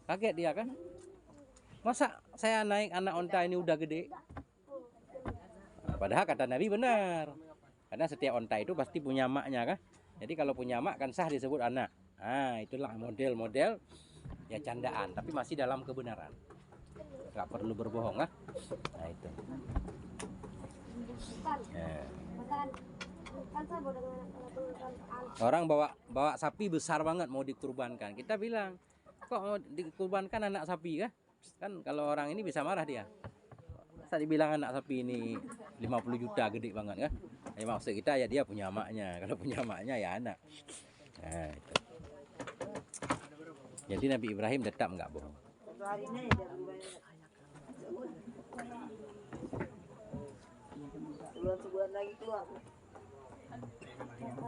Kaget dia kan? Masa saya naik anak onta ini udah gede? Padahal kata Nabi benar. Karena setiap onta itu pasti punya maknya kan? Jadi kalau punya mak kan sah disebut anak. Nah itulah model-model ya candaan, tapi masih dalam kebenaran. Gak perlu berbohong kan? Nah itu. Ya. Orang bawa sapi besar banget mau dikurbankan. Kita bilang, kok mau dikurbankan anak sapi kah? Kan kalau orang ini bisa marah dia. Masa dibilang anak sapi ini 50 juta gede banget kan? Ya maksud kita ya dia punya maknya. Kalau punya maknya ya anak. Nah, itu. Jadi Nabi Ibrahim tetap nggak bohong.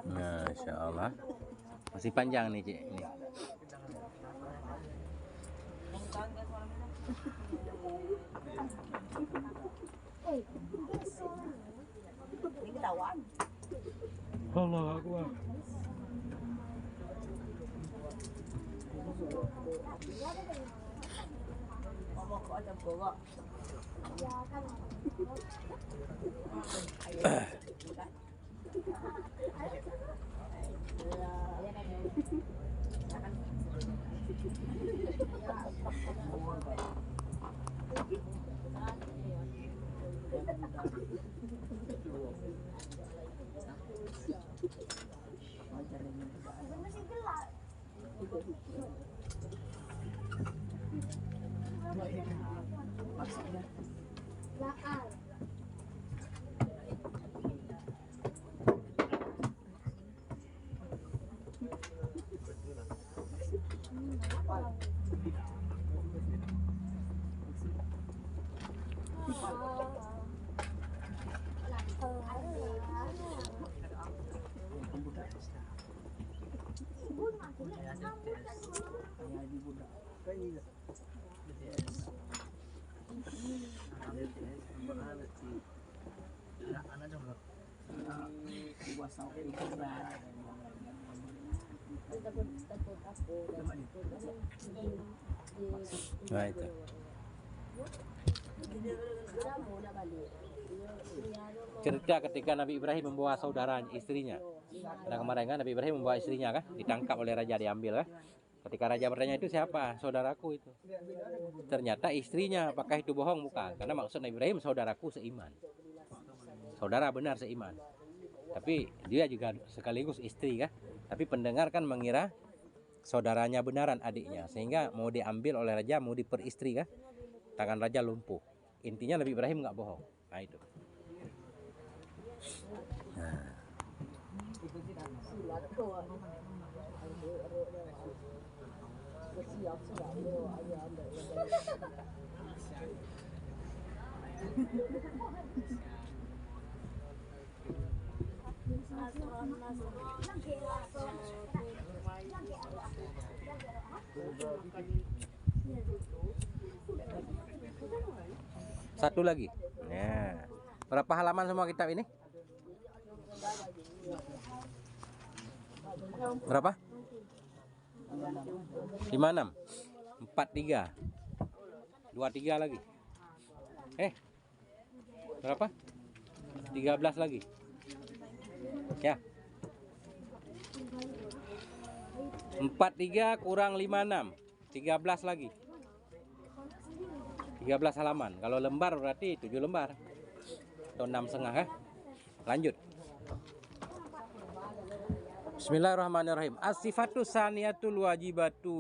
Nah, Insya Allah masih panjang nih Cik. Nih. Allah Akbar. Nah itu. Cerita ketika Nabi Ibrahim membawa saudara istrinya. Karena kemarin kan Nabi Ibrahim membawa istrinya kan, ditangkap oleh raja, diambil kan. Ketika raja bertanya, itu siapa? Saudaraku itu. Ternyata istrinya. Apakah itu bohong? Bukan. Karena maksud Nabi Ibrahim saudaraku seiman. Saudara benar seiman. Tapi dia juga sekaligus istri kan. Tapi pendengar kan mengira saudaranya benaran adiknya, sehingga mau diambil oleh raja, mau diperistri kan. Tangan raja lumpuh. Intinya Nabi Ibrahim nggak bohong. Nah itu. Nah. Satu lagi. Ya. Berapa halaman semua kitab ini? Berapa? 56. 43. 23 lagi. Berapa? 13 lagi. Ya. 43 kurang 56. 13 lagi. 13 halaman. Kalau lembar berarti 7 lembar. Atau 6,5 ya. Lanjut. Bismillahirrahmanirrahim. As-sifatu saniyatul wajibatu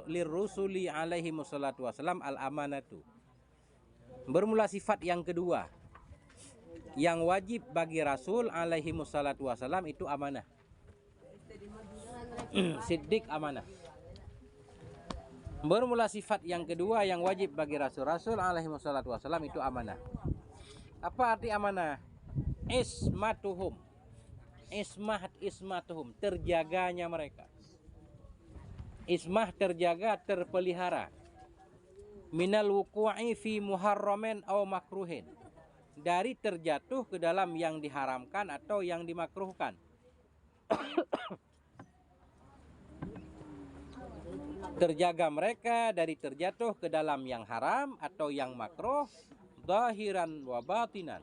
lirrusuli alaihi wassalatu wassalam al-amanatu. Bermula sifat yang kedua. Yang wajib bagi Rasul alaihi wassalatu wassalam itu amanah. Siddiq amanah. Bermula sifat yang kedua yang wajib bagi Rasul alaihi wassalatu wassalam itu amanah. Apa arti amanah? Ismatuhum. Ismatuhum, terjaganya mereka. Ismah terjaga, terpelihara. Minal wuku'i fi muharramin aw makruhin. Dari terjatuh ke dalam yang diharamkan atau yang dimakruhkan. Terjaga mereka dari terjatuh ke dalam yang haram atau yang makruh, zahiran wa batinan.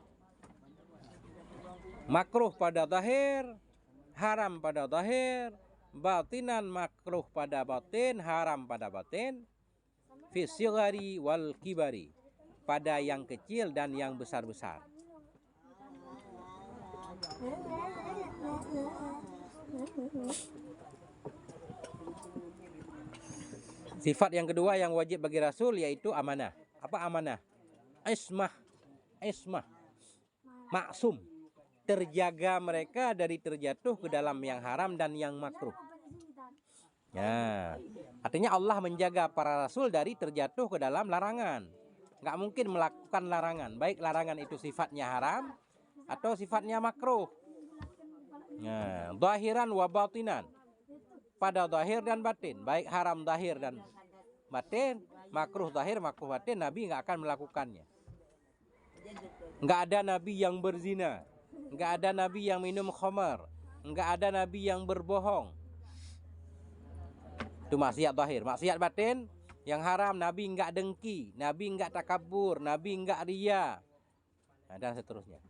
Makruh pada zahir, haram pada zahir, batinan makruh pada batin, haram pada batin, fi sigari wal kibari, pada yang kecil dan yang besar-besar. Sifat yang kedua yang wajib bagi Rasul yaitu amanah. Apa amanah? Ismah. Maksum. Terjaga mereka dari terjatuh ke dalam yang haram dan yang makruh. Ya, artinya Allah menjaga para Rasul dari terjatuh ke dalam larangan. Nggak mungkin melakukan larangan. Baik larangan itu sifatnya haram atau sifatnya makruh. Ya, zahiran wa batinan. Pada zahir dan batin, baik haram zahir dan batin, makruh zahir, makruh batin, Nabi nggak akan melakukannya. Nggak ada Nabi yang berzina, nggak ada Nabi yang minum khamar, nggak ada Nabi yang berbohong. Itu maksiat zahir. Maksiat batin yang haram, Nabi nggak dengki, Nabi nggak takabur, Nabi nggak riya, dan seterusnya.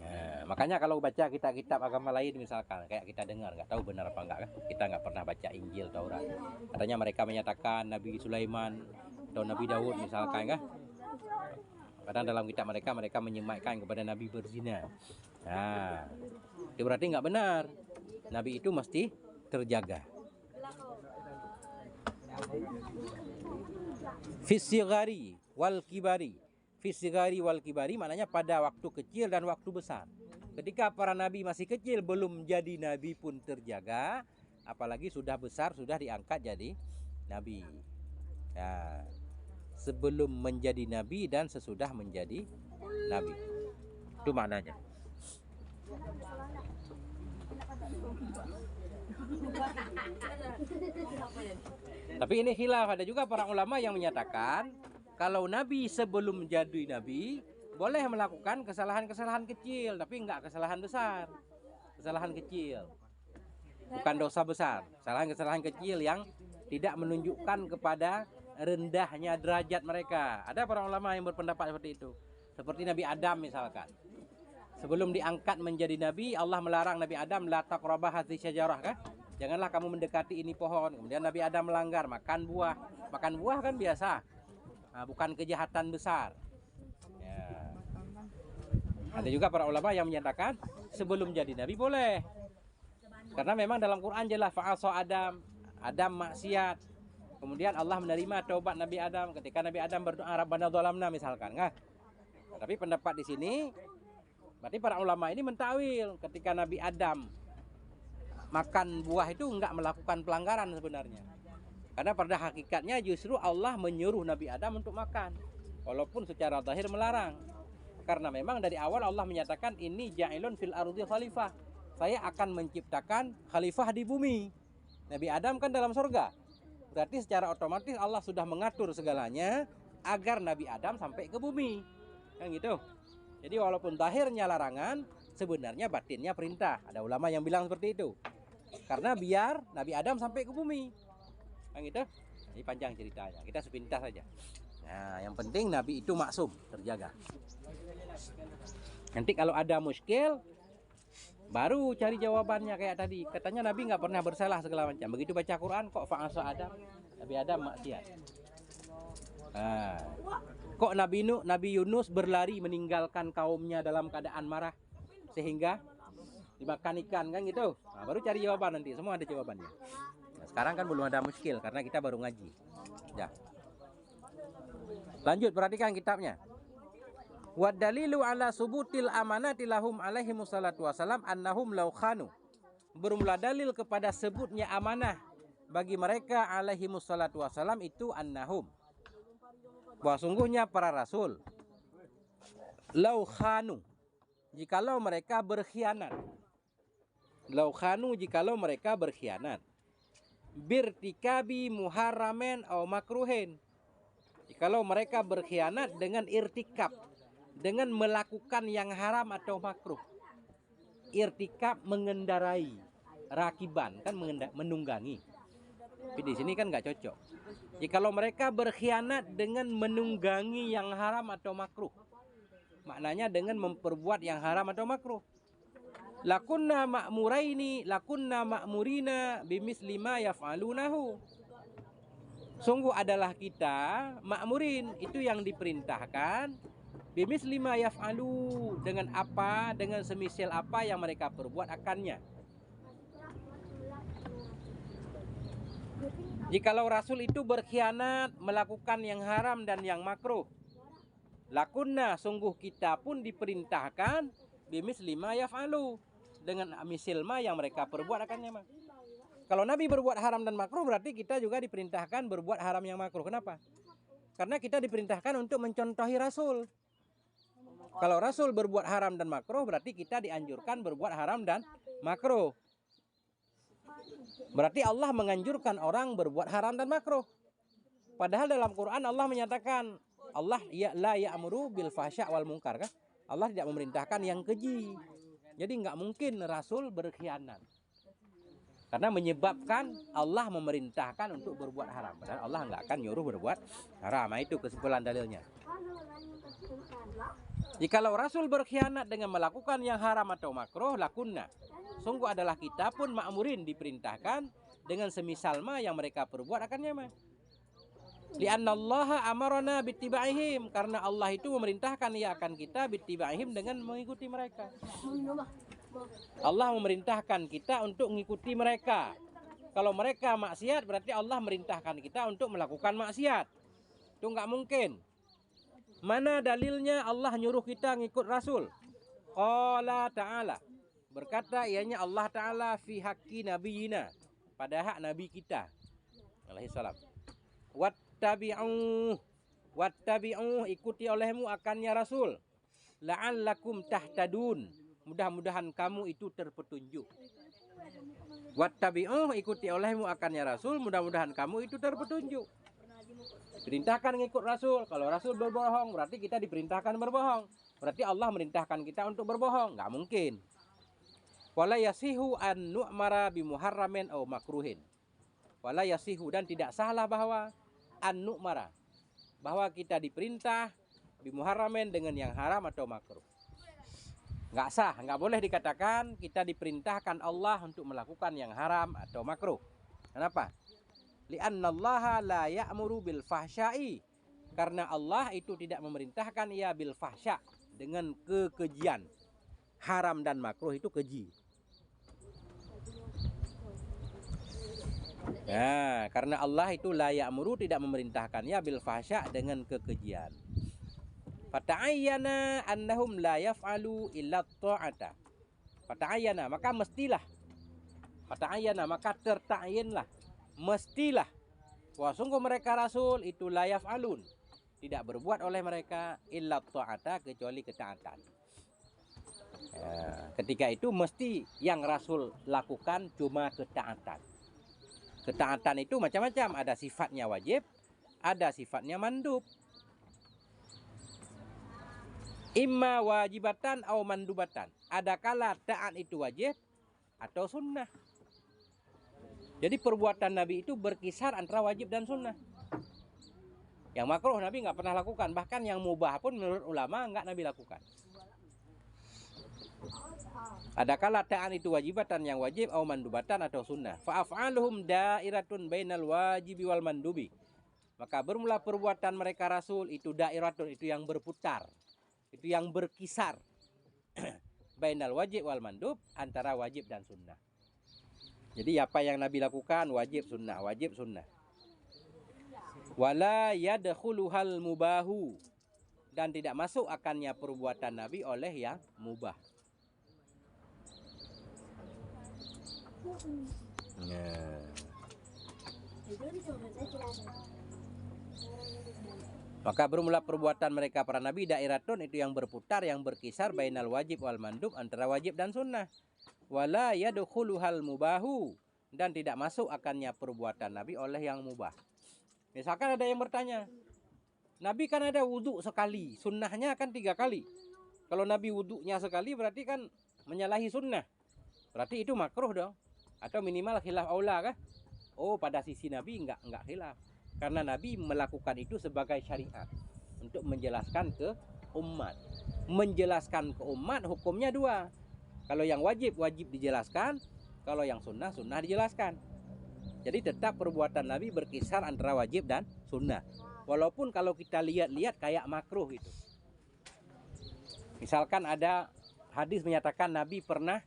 Nah, makanya kalau baca kitab-kitab agama lain misalkan kayak kita dengar, nggak tahu benar apa enggak kan, kita nggak pernah baca Injil Taurat, katanya mereka menyatakan Nabi Sulaiman atau Nabi Daud misalkan kan, kadang dalam kitab mereka menyematkan kepada Nabi berzina. Nah, itu berarti nggak benar. Nabi itu mesti terjaga. Fisigari wal kibari. Fisigari wal kibari maknanya pada waktu kecil dan waktu besar. Ketika para nabi masih kecil belum jadi nabi pun terjaga, apalagi sudah besar sudah diangkat jadi nabi. Ya, sebelum menjadi nabi dan sesudah menjadi nabi. Itu maknanya. Tapi ini khilaf, ada juga para ulama yang menyatakan kalau Nabi sebelum menjadi Nabi boleh melakukan kesalahan-kesalahan kecil, tapi enggak kesalahan besar. Kesalahan kecil, bukan dosa besar. Kesalahan-kesalahan kecil yang tidak menunjukkan kepada rendahnya derajat mereka. Ada para ulama yang berpendapat seperti itu. Seperti Nabi Adam misalkan. Sebelum diangkat menjadi Nabi, Allah melarang Nabi Adam, la taqrabah hadhihi syajarah kan? Janganlah kamu mendekati ini pohon. Kemudian Nabi Adam melanggar, makan buah. Makan buah kan biasa. Nah, bukan kejahatan besar. Ya. Ada juga para ulama yang menyatakan sebelum jadi nabi boleh. Karena memang dalam Quran jelas fa'asa Adam maksiat. Kemudian Allah menerima taubat Nabi Adam ketika Nabi Adam berdoa Rabbana dzalamna misalkan, kan? Tapi pendapat di sini Berarti para ulama ini mentawil ketika Nabi Adam makan buah itu enggak melakukan pelanggaran sebenarnya. Karena pada hakikatnya justru Allah menyuruh Nabi Adam untuk makan, walaupun secara zahir melarang. Karena memang dari awal Allah menyatakan ini ja'ilun fil ardi khalifah. Saya akan menciptakan khalifah di bumi. Nabi Adam kan dalam surga. Berarti secara otomatis Allah sudah mengatur segalanya agar Nabi Adam sampai ke bumi. Kan gitu. Jadi walaupun zahirnya larangan, sebenarnya batinnya perintah. Ada ulama yang bilang seperti itu. Karena biar Nabi Adam sampai ke bumi. Kan gitu. Ini panjang ceritanya. Kita sepintas saja. Nah, yang penting Nabi itu maksum, terjaga. Nanti kalau ada muskil, baru cari jawabannya kayak tadi. Katanya Nabi nggak pernah bersalah segala macam. Begitu baca Quran kok fa'asa Adam, Nabi Adam maksiat. Nah, kok Nabi Yunus berlari meninggalkan kaumnya dalam keadaan marah sehingga dimakan ikan, kan gitu. Nah, baru cari jawaban nanti. Semua ada jawabannya. Nah, sekarang kan belum ada muskil karena kita baru ngaji. Ya. Lanjut, perhatikan kitabnya. Wa dalilu ala subutil amanati lahum alaihi wassalatu wassalam annahum law khanu. Bermula dalil kepada sebutnya amanah bagi mereka alaihi wassalatu wassalam itu annahum. Bahwa sungguhnya para rasul law khanu, jikalau mereka berkhianat. Law khanu, jikalau mereka berkhianat. Birtikabi muharramen au makruhin. Jikalau mereka berkhianat dengan irtikab, dengan melakukan yang haram atau makruh. Irtikab mengendarai, rakiban kan menunggangi. Tapi di sini kan nggak cocok. Jikalau mereka berkhianat dengan menunggangi yang haram atau makruh, maknanya dengan memperbuat yang haram atau makruh. Lakunna ma'murina bimisli ma yaf'alunahu. Sungguh adalah kita ma'murin, itu yang diperintahkan bimisli ma yaf'alu, dengan apa, dengan semisal apa yang mereka perbuat akannya. Jikalau Rasul itu berkhianat, melakukan yang haram dan yang makruh, lakunna, sungguh kita pun diperintahkan bimisli ma yaf'alu, dengan misil ma yang mereka perbuat akannya. Kalau Nabi berbuat haram dan makruh, berarti kita juga diperintahkan berbuat haram yang makruh. Kenapa? Karena kita diperintahkan untuk mencontohi Rasul. Kalau Rasul berbuat haram dan makruh, berarti kita dianjurkan berbuat haram dan makruh. Berarti Allah menganjurkan orang berbuat haram dan makruh. Padahal dalam Quran Allah menyatakan, Allah la ya'muru bil fahsya wal munkar, kan? Allah tidak memerintahkan yang keji. Jadi nggak mungkin Rasul berkhianat. Karena menyebabkan Allah memerintahkan untuk berbuat haram. Padahal Allah nggak akan nyuruh berbuat haram. Nah, itu kesimpulan dalilnya. Jikalau Rasul berkhianat dengan melakukan yang haram atau makruh, lakunna, sungguh adalah kita pun ma'murin, diperintahkan dengan semisal ma yang mereka perbuat akannya mah. Li'annallaha amarana bittiba'ihim, karena Allah itu memerintahkan ya akan kita bittiba'ihim, dengan mengikuti mereka. Allah memerintahkan kita untuk mengikuti mereka. Kalau mereka maksiat, berarti Allah merintahkan kita untuk melakukan maksiat. Itu nggak mungkin. Mana dalilnya Allah nyuruh kita ngikut Rasul? Qala ta'ala, berkata ianya Allah Ta'ala fi haqqi nabiyina, pada hak Nabi kita alaihi salam. Wattabi'u, ikuti olehmu akannya Rasul. La'allakum tahtadun, mudah-mudahan kamu itu terpetunjuk. Wattabi'u, ikuti olehmu akannya Rasul, mudah-mudahan kamu itu terpetunjuk. Perintahkan ngikut Rasul. Kalau Rasul berbohong, berarti kita diperintahkan berbohong. Berarti Allah merintahkan kita untuk berbohong. Nggak mungkin. Wala yasihu an nu'mara bimuharramin aw makruhin. Wala yasihu, dan tidak salah bahwa an nu'mara, bahwa kita diperintah bimuharramin dengan yang haram atau makruh. Nggak sah, nggak boleh dikatakan kita diperintahkan Allah untuk melakukan yang haram atau makruh. Kenapa? Li'annallaha la ya'muru bil fahsya'i, karena Allah itu tidak memerintahkan ia bil fahsya, dengan kekejian. Haram dan makruh itu keji. Nah, karena Allah itu la ya'muru, tidak memerintahkannya bil fahsya, dengan kekejian. Fata'ayyana annahum la yaf'alu illa ta'ata. Fata'ayyana, maka mestilah. Fata'ayyana, maka terta'yinlah. Mestilah. Wah, sungguh mereka rasul itu la yaf'alun. Tidak berbuat oleh mereka illa ta'ata, kecuali ketaatan. Ya, ketika itu mesti yang rasul lakukan cuma ketaatan. Ketaatan itu macam-macam. Ada sifatnya wajib, ada sifatnya mandub. Imma wajibatan atau mandubatan. Ada kala taat itu wajib atau sunnah. Jadi perbuatan Nabi itu berkisar antara wajib dan sunnah. Yang makruh Nabi nggak pernah lakukan. Bahkan yang mubah pun menurut ulama nggak Nabi lakukan. Ada kala taat itu wajibatan yang wajib atau mandubatan atau sunnah. Fa'af'aluhum dairatun bainal wajibi wal mandubi. Maka bermula perbuatan mereka rasul itu dairatun, itu yang berputar. Itu yang berkisar bainal wajib wal mandub, antara wajib dan sunnah. Jadi apa yang Nabi lakukan wajib sunnah, wajib sunnah. Wala yadkhuluhal mubahu, dan tidak masuk akannya perbuatan Nabi oleh yang mubah. Maka bermula perbuatan mereka para nabi dairatun, itu yang berputar, yang berkisar bainal wajib wal mandub, antara wajib dan sunnah. Wala yadkhuluhal mubahu, dan tidak masuk akannya perbuatan nabi oleh yang mubah. Misalkan ada yang bertanya, Nabi kan ada wudhu sekali, sunnahnya kan 3 kali. Kalau Nabi wudhunya sekali berarti kan menyalahi sunnah. Berarti itu makruh dong. Atau minimal khilaf aula kah? Oh, pada sisi Nabi enggak khilaf. Karena Nabi melakukan itu sebagai syariat untuk menjelaskan ke umat. Menjelaskan ke umat hukumnya 2. Kalau yang wajib dijelaskan, kalau yang sunnah dijelaskan. Jadi tetap perbuatan Nabi berkisar antara wajib dan sunnah. Walaupun kalau kita lihat-lihat kayak makruh itu. Misalkan ada hadis menyatakan Nabi pernah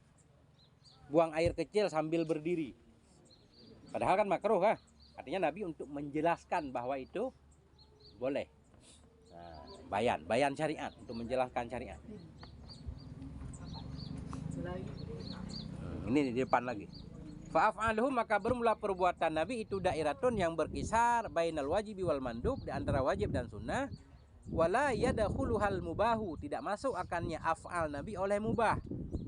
buang air kecil sambil berdiri. Padahal kan makruh kah? Artinya Nabi untuk menjelaskan bahwa itu boleh. Nah, bayan syariat, untuk menjelaskan syariat. Ini di depan lagi. Fa'af'aluhum, maka bermula perbuatan Nabi itu dairatun, yang berkisar bainal wajibi wal mandub, di antara wajib dan sunnah. Wala yadkhuluhal mubahu, tidak masuk akannya af'al Nabi oleh mubah.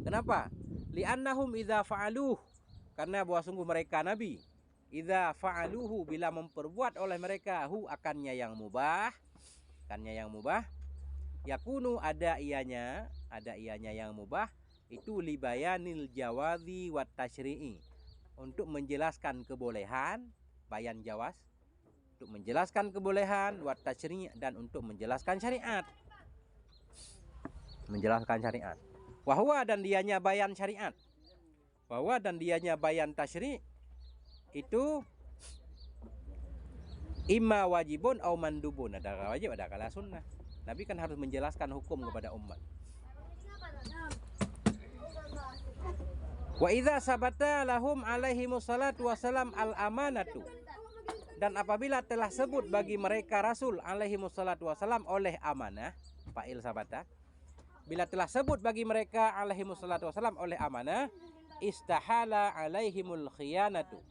Kenapa? Li'annahum idza fa'aluh, karena bahwa sungguh mereka Nabi idza fa'aluhu, bila memperbuat oleh mereka hu, akannya yang mubah, yakunu, ada ianya yang mubah, itu libayanil jawazi wat tasyri'i, untuk menjelaskan kebolehan, bayan jawaz, untuk menjelaskan kebolehan, wat tasyri', dan untuk menjelaskan syariat. Wahwa, dan dianya bayan syariat. Wahwa, dan dianya bayan tasyri', itu imma wajibun au mandubun, ada kala wajib, ada kala sunnah. Nabi kan harus menjelaskan hukum kepada umat. Wa idza sabata lahum alaihi wassalatu wassalam al amanatu, dan apabila telah sebut bagi mereka rasul alaihi wassalatu wassalam oleh amanah, fa'il sabata, bila telah sebut bagi mereka alaihi wassalatu wassalam oleh amanah, istahala alaihimul khiyanatu,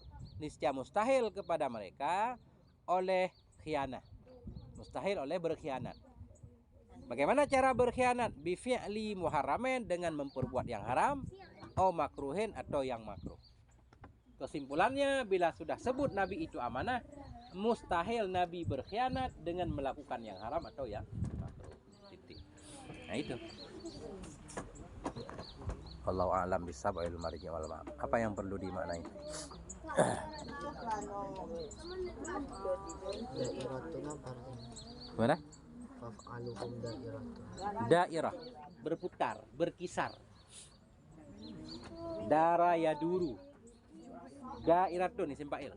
niscaya mustahil kepada mereka oleh khianat, mustahil oleh berkhianat. Bagaimana cara berkhianat? Bi fi'li muharramin, dengan memperbuat yang haram, atau makruhin, atau yang makruh. Kesimpulannya, bila sudah sebut Nabi itu amanah, mustahil Nabi berkhianat dengan melakukan yang haram atau yang makruh. Nah itu. Wallahu a'lam bishawab. Apa yang perlu dimaknai? Gimana? Dairah, berputar, berkisar. Dara yaduru. Dairatun, isim fa'il.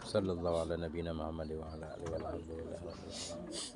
Sallallahu ala nabiyina Muhammad wa ala alihi wa sahbihi.